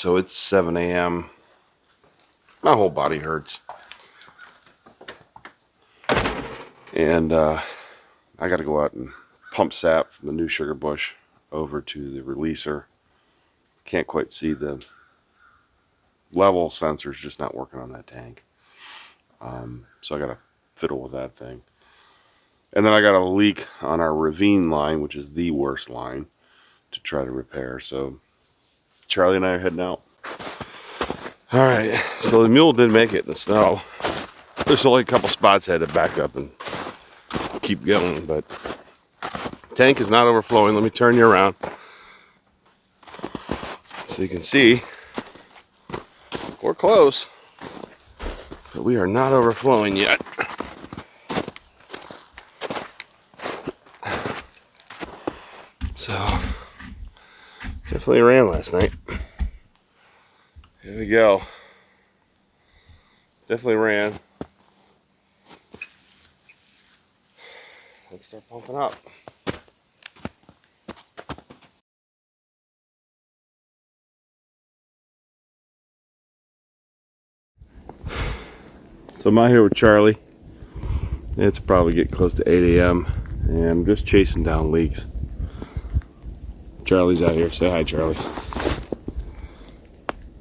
so it's 7 a.m. My whole body hurts. And I got to go out and pump sap from the new sugar bush over to the releaser. Can't quite see the level sensor's just not working on that tank. So I got to fiddle with that thing. And then I got a leak on our ravine line, which is the worst line to try to repair. So Charlie and I are heading out. All right, so the mule did make it in the snow. There's only a couple spots I had to back up and keep going, but tank is not overflowing. Let me turn you around so you can see we're close, but we are not overflowing yet. So definitely ran last night. Here we go. Definitely ran. Let's start pumping up. So I'm out here with Charlie. It's probably getting close to 8 a.m. and I'm just chasing down leaks. Charlie's out here. Say hi, Charlie.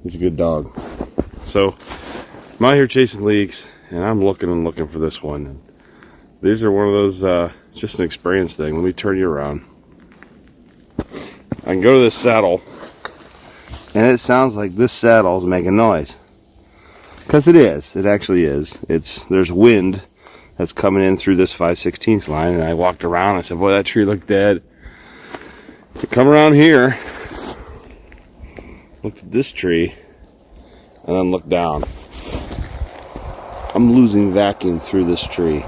He's a good dog. So I'm out here chasing leaks, and I'm looking for this one. And these are one of those, it's just an experience thing. Let me turn you around. I can go to this saddle, and it sounds like this saddle is making noise. Because it is. It actually is. There's wind that's coming in through this 5/16 line, and I walked around, and I said, boy, that tree looked dead. I come around here, looked at this tree, and then look down. I'm losing vacuum through this tree.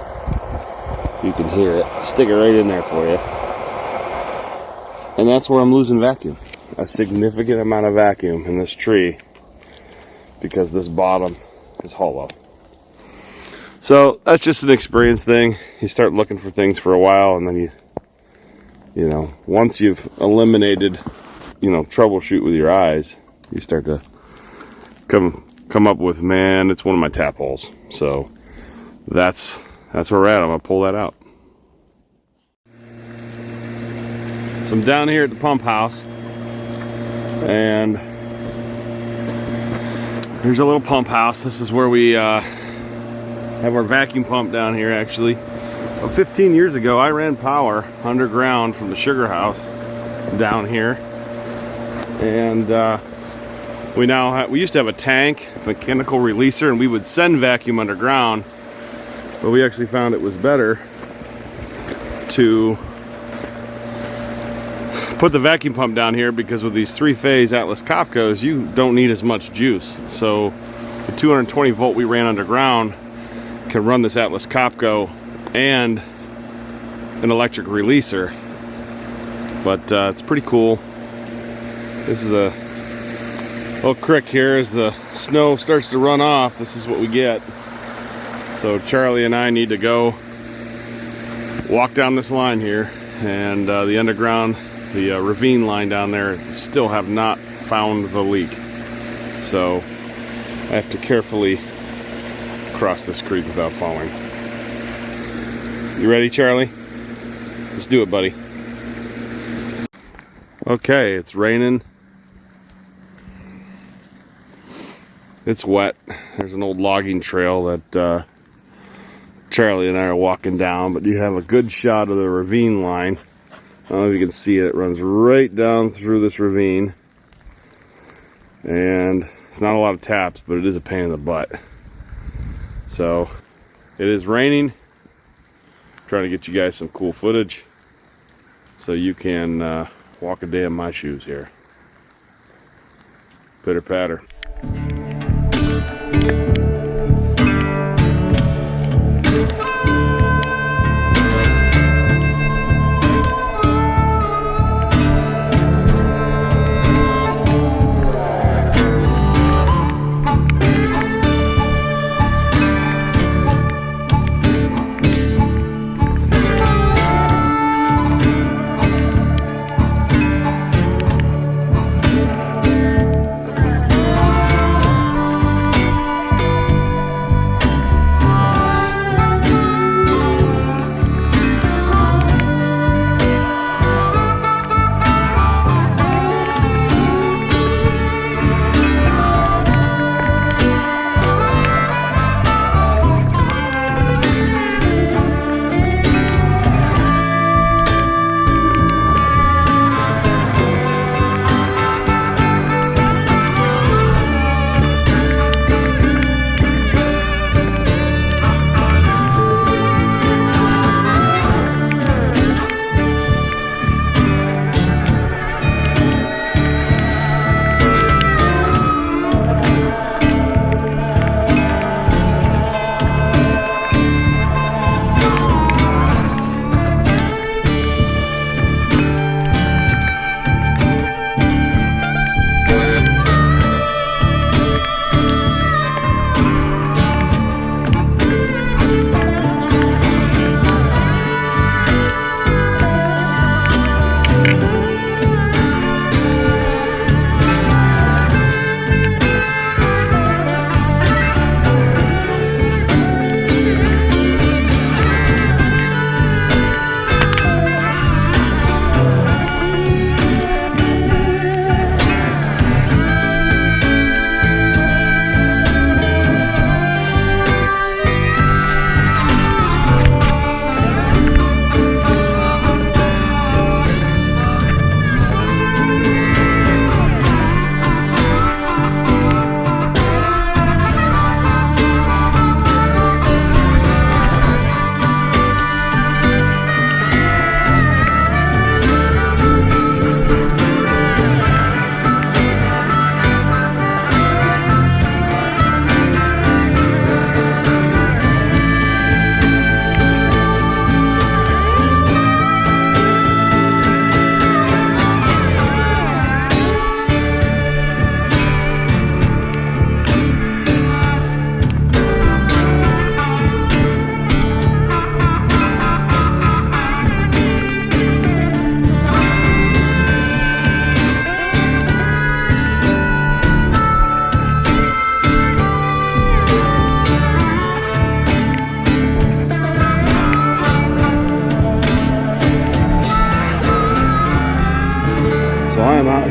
You can hear it. Stick it right in there for you. And that's where I'm losing vacuum. A significant amount of vacuum in this tree because this bottom is hollow. So that's just an experience thing. You start looking for things for a while, and then you know, once you've eliminated, troubleshoot with your eyes, you start to come up with, man, it's one of my tap holes. So that's where we're at. I'm gonna pull that out. So I'm down here at the pump house, and here's a little pump house. This is where we have our vacuum pump down here. Actually, 15 years ago, I ran power underground from the sugar house down here, and we used to have a tank, mechanical releaser, and we would send vacuum underground, but we actually found it was better to put the vacuum pump down here, because with these 3-phase Atlas Copcos, you don't need as much juice. So the 220 volt we ran underground can run this Atlas Copco and an electric releaser. But it's pretty cool. This is a little creek here. As the snow starts to run off, this is what we get. So Charlie and I need to go walk down this line here, and the underground, the ravine line down there, still have not found the leak. So I have to carefully cross this creek without falling. You ready, Charlie? Let's do it, buddy. Okay, it's raining. It's wet. There's an old logging trail that Charlie and I are walking down, but you have a good shot of the ravine line. I don't know if you can see it. It runs right down through this ravine, and it's not a lot of taps, but it is a pain in the butt. So it is raining. I'm trying to get you guys some cool footage so you can walk a day in my shoes here. Pitter patter.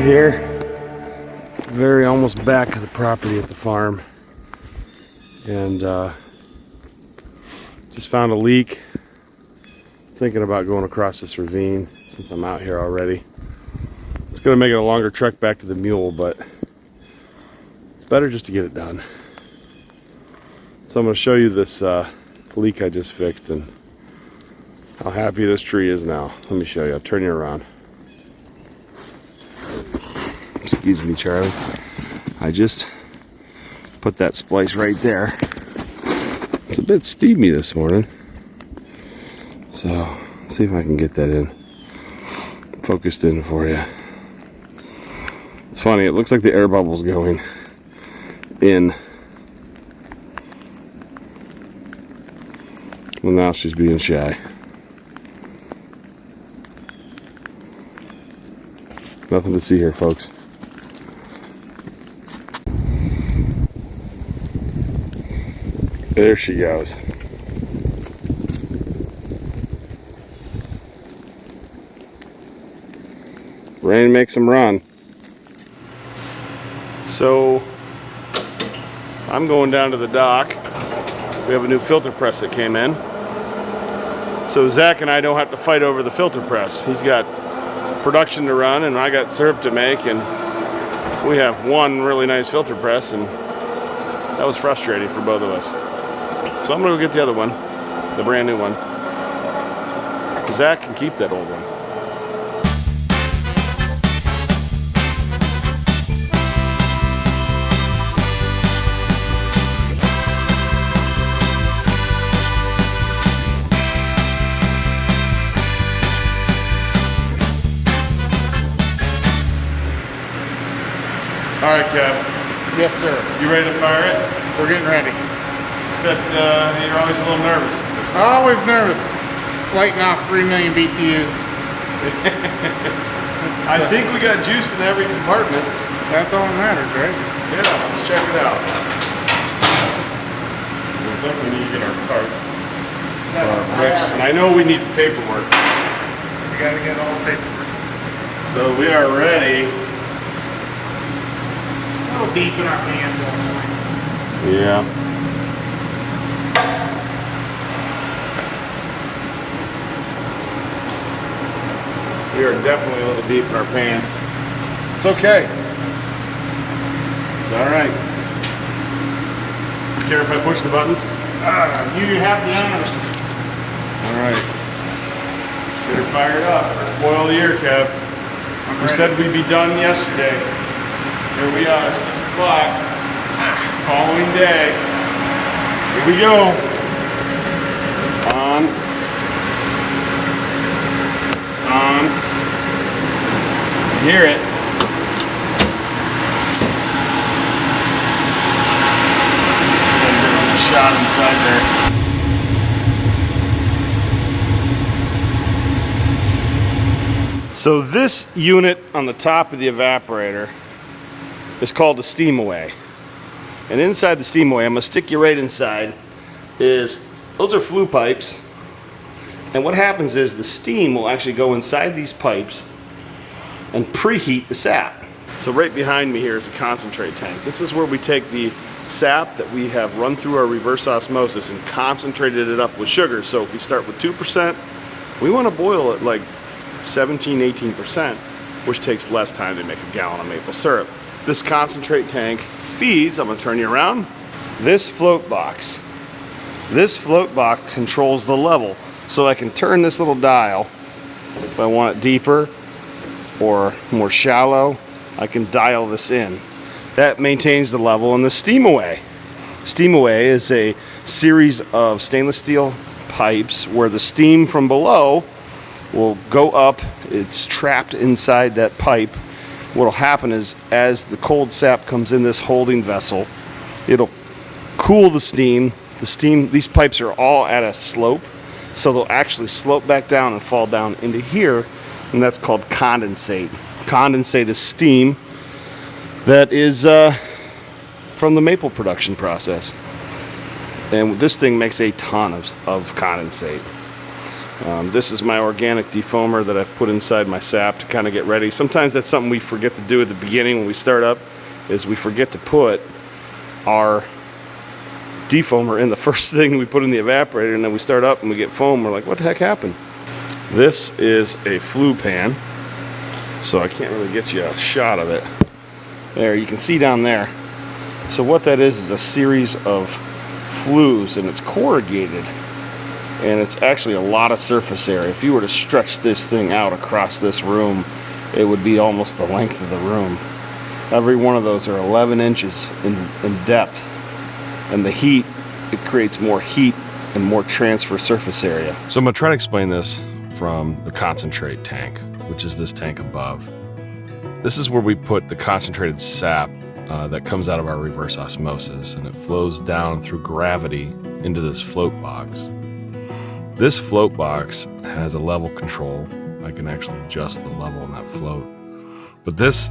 here, very almost back of the property at the farm, and just found a leak. Thinking about going across this ravine since I'm out here already. It's going to make it a longer trek back to the mule, but it's better just to get it done. So I'm going to show you this leak I just fixed and how happy this tree is now. Let me show you. I'll turn you around. Excuse me, Charlie. I just put that splice right there. It's a bit steamy this morning. So, let's see if I can get that in. Focused in for you. It's funny, it looks like the air bubble's going in. Well, now she's being shy. Nothing to see here, folks. There she goes. Rain makes them run. So I'm going down to the dock. We have a new filter press that came in. So Zach and I don't have to fight over the filter press. He's got production to run and I got syrup to make, and we have one really nice filter press, and that was frustrating for both of us. So I'm gonna go get the other one, the brand new one. Zach can keep that old one. All right, Kev. Yes, sir. You ready to fire it? We're getting ready. You said you're always a little nervous. Always nervous. Lighting off 3 million BTUs. I think we got juice in every compartment. That's all that matters, right? Yeah, let's check it out. We'll definitely need to get our cart for our bricks. And I know we need paperwork. We got to get all the paperwork. So we are ready. A little deep in our pants. Yeah. We are definitely a little deep in our pan. It's okay. It's all right. Care if I push the buttons? You have the honors. All right. Let's get her fired up. Boil the ear, Kev. We said we'd be done yesterday. Here we are, 6 o'clock. Following day. Here we go. On. You hear it. Just a shot inside there. So this unit on the top of the evaporator is called the steam away. And inside the steam away, I'm gonna stick you right inside, those are flue pipes. And what happens is the steam will actually go inside these pipes and preheat the sap. So right behind me here is a concentrate tank. This is where we take the sap that we have run through our reverse osmosis and concentrated it up with sugar. So if we start with 2%, we want to boil it like 17, 18%, which takes less time to make a gallon of maple syrup. This concentrate tank feeds, I'm going to turn you around, this float box. This float box controls the level. So I can turn this little dial if I want it deeper or more shallow. I can dial this in. That maintains the level in the steam away. Steam away is a series of stainless steel pipes where the steam from below will go up. It's trapped inside that pipe. What will happen is as the cold sap comes in this holding vessel, it'll cool the steam. These pipes are all at a slope, so they'll actually slope back down and fall down into here, and that's called condensate. Condensate is steam that is from the maple production process. And this thing makes a ton of condensate. This is my organic defoamer that I've put inside my sap to kind of get ready. Sometimes that's something we forget to do at the beginning when we start up, is we forget to put our defoamer in the first thing we put in the evaporator, and then we start up and we get foam. We're like, what the heck happened? This is a flue pan, so I can't really get you a shot of it. There, you can see down there. So what that is a series of flues, and it's corrugated, and it's actually a lot of surface area. If you were to stretch this thing out across this room, it would be almost the length of the room. Every one of those are 11 inches in depth, and the heat, it creates more heat and more transfer surface area. So I'm gonna try to explain this from the concentrate tank, which is this tank above. This is where we put the concentrated sap that comes out of our reverse osmosis, and it flows down through gravity into this float box. This float box has a level control. I can actually adjust the level in that float. But this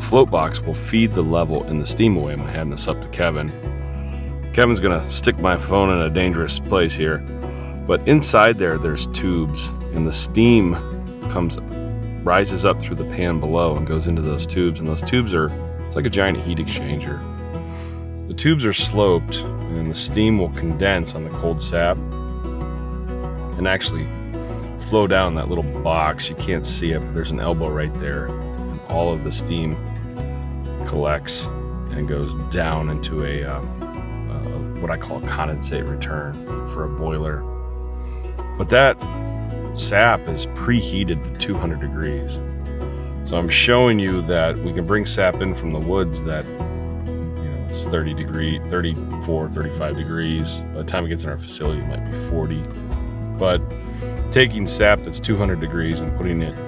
float box will feed the level in the steam away. I'm gonna hand this up to Kevin. Kevin's gonna stick my phone in a dangerous place here. But inside there's tubes, and the steam rises up through the pan below and goes into those tubes. And those tubes it's like a giant heat exchanger. The tubes are sloped, and the steam will condense on the cold sap and actually flow down that little box. You can't see it, but there's an elbow right there, and all of the steam collects and goes down into a what I call a condensate return for a boiler. But that sap is preheated to 200 degrees. So I'm showing you that we can bring sap in from the woods that, it's 34, 35 degrees. By the time it gets in our facility, it might be 40. But taking sap that's 200 degrees and putting it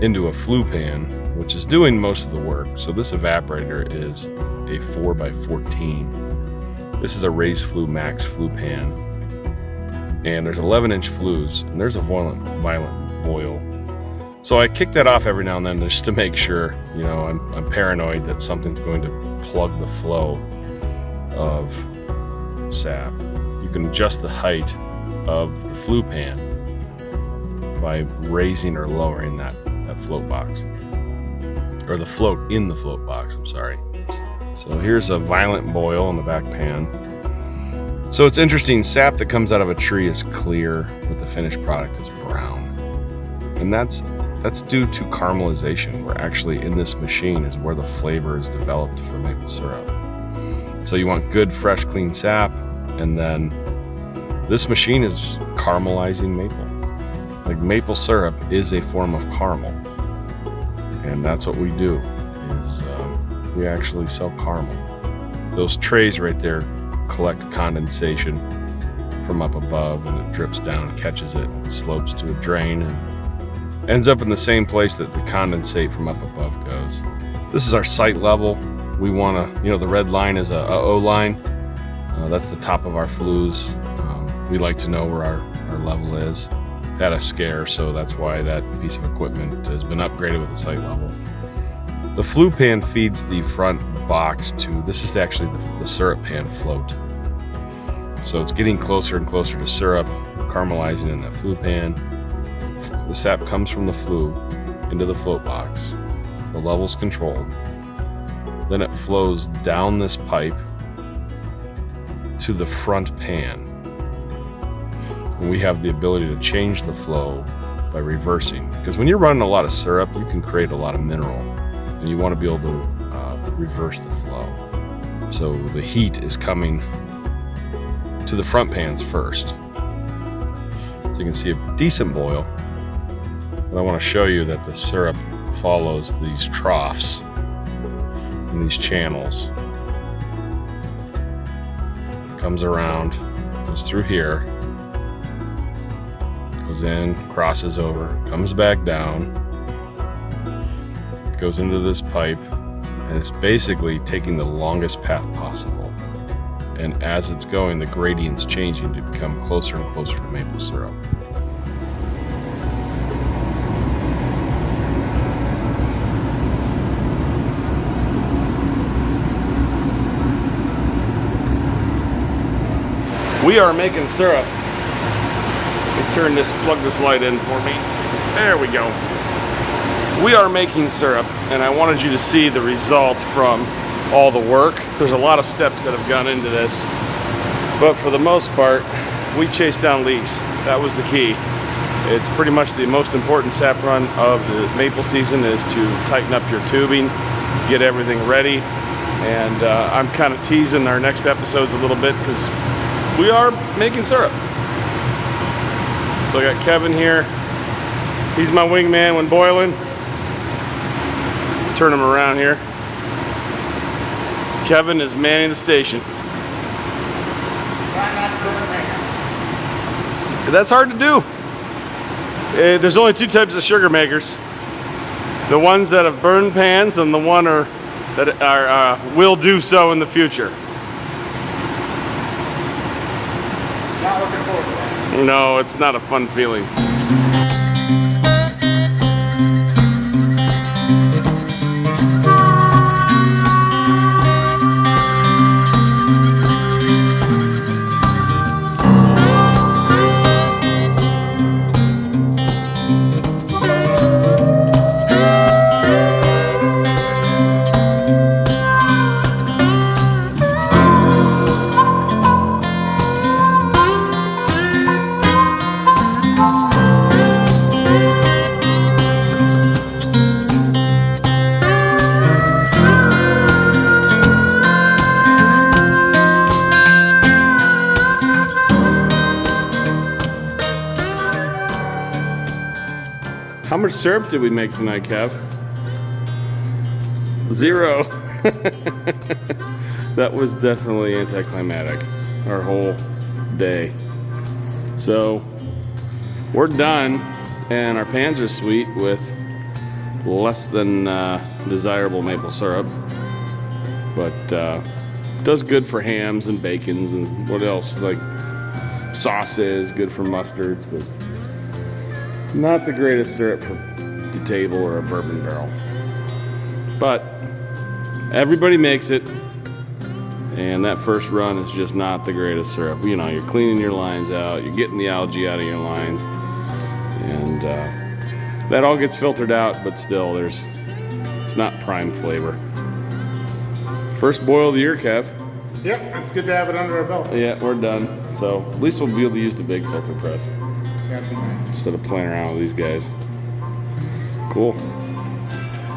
into a flue pan, which is doing most of the work. So this evaporator is a 4x14. This is a raised flue max flue pan. And there's 11-inch flues, and there's a violent boil. So I kick that off every now and then just to make sure, I'm paranoid that something's going to plug the flow of sap. You can adjust the height of the flue pan by raising or lowering that float box, or the float in the float box, I'm sorry. So here's a violent boil in the back pan. So it's interesting, sap that comes out of a tree is clear, but the finished product is brown. And that's due to caramelization, where actually in this machine is where the flavor is developed for maple syrup. So you want good, fresh, clean sap, and then this machine is caramelizing maple. Like, maple syrup is a form of caramel. And that's what we do, is we actually sell caramel. Those trays right there collect condensation from up above, and it drips down, catches it, and slopes to a drain, and ends up in the same place that the condensate from up above goes. This is our site level. We want to, the red line is a O line. That's the top of our flues. We like to know where our level is. Had a scare, so that's why that piece of equipment has been upgraded with the site level. The flue pan feeds the front box to, this is actually the syrup pan float. So it's getting closer and closer to syrup, caramelizing in that flue pan. The sap comes from the flue into the float box. The level's controlled. Then it flows down this pipe to the front pan. And we have the ability to change the flow by reversing. Because when you're running a lot of syrup, you can create a lot of mineral, and you want to be able to reverse the flow. So the heat is coming to the front pans first. So you can see a decent boil. But I want to show you that the syrup follows these troughs and these channels. Comes around, goes through here, goes in, crosses over, comes back down, goes into this pipe, and it's basically taking the longest path possible. And as it's going, the gradient's changing to become closer and closer to maple syrup. We are making syrup. Turn this, plug this light in for me. There we go. We are making syrup, and I wanted you to see the results from all the work. There's a lot of steps that have gone into this, but for the most part, we chased down leaks. That was the key. It's pretty much the most important sap run of the maple season is to tighten up your tubing, get everything ready, and I'm kind of teasing our next episodes a little bit because we are making syrup. So I got Kevin here. He's my wingman when boiling. Turn him around here. Kevin is manning the station. That's hard to do. There's only two types of sugar makers. The ones that have burned pans and the one that will do so in the future. Not looking forward to that. No, it's not a fun feeling. How much syrup did we make tonight, Kev? 0. That was definitely anticlimactic, our whole day. So we're done, and our pans are sweet with less than desirable maple syrup, but does good for hams and bacons and what else, like sauces, good for mustards, but not the greatest syrup for the table or a bourbon barrel. But everybody makes it, and that first run is just not the greatest syrup. You know, you're cleaning your lines out, you're getting the algae out of your lines, and that all gets filtered out, but still, it's not prime flavor. First boil of the year, Kev. Yep, it's good to have it under our belt. Yeah, we're done. So at least we'll be able to use the big filter press. That'd be nice. Instead of playing around with these guys. Cool.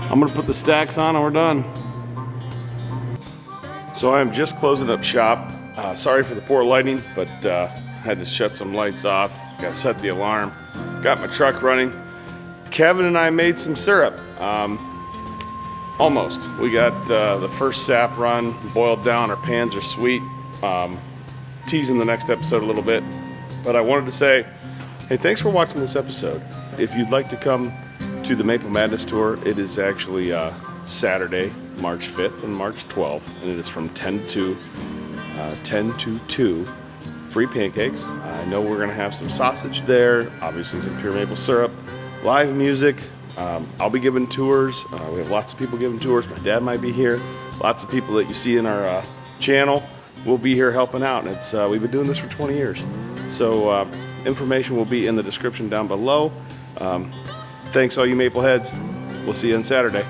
I'm gonna put the stacks on and we're done. So I'm just closing up shop. Sorry for the poor lighting, but had to shut some lights off. Got to set the alarm. Got my truck running. Kevin and I made some syrup. Almost. We got the first sap run boiled down. Our pans are sweet. Teasing the next episode a little bit. But I wanted to say, hey, thanks for watching this episode. If you'd like to come to the Maple Madness Tour, it is actually Saturday, March 5th and March 12th, and it is from 10 to 2. Free pancakes. I know we're going to have some sausage there, obviously some pure maple syrup, live music. I'll be giving tours. We have lots of people giving tours. My dad might be here. Lots of people that you see in our channel will be here helping out. It's we've been doing this for 20 years. So information will be in the description down below. Thanks all you Maple heads. We'll see you on Saturday.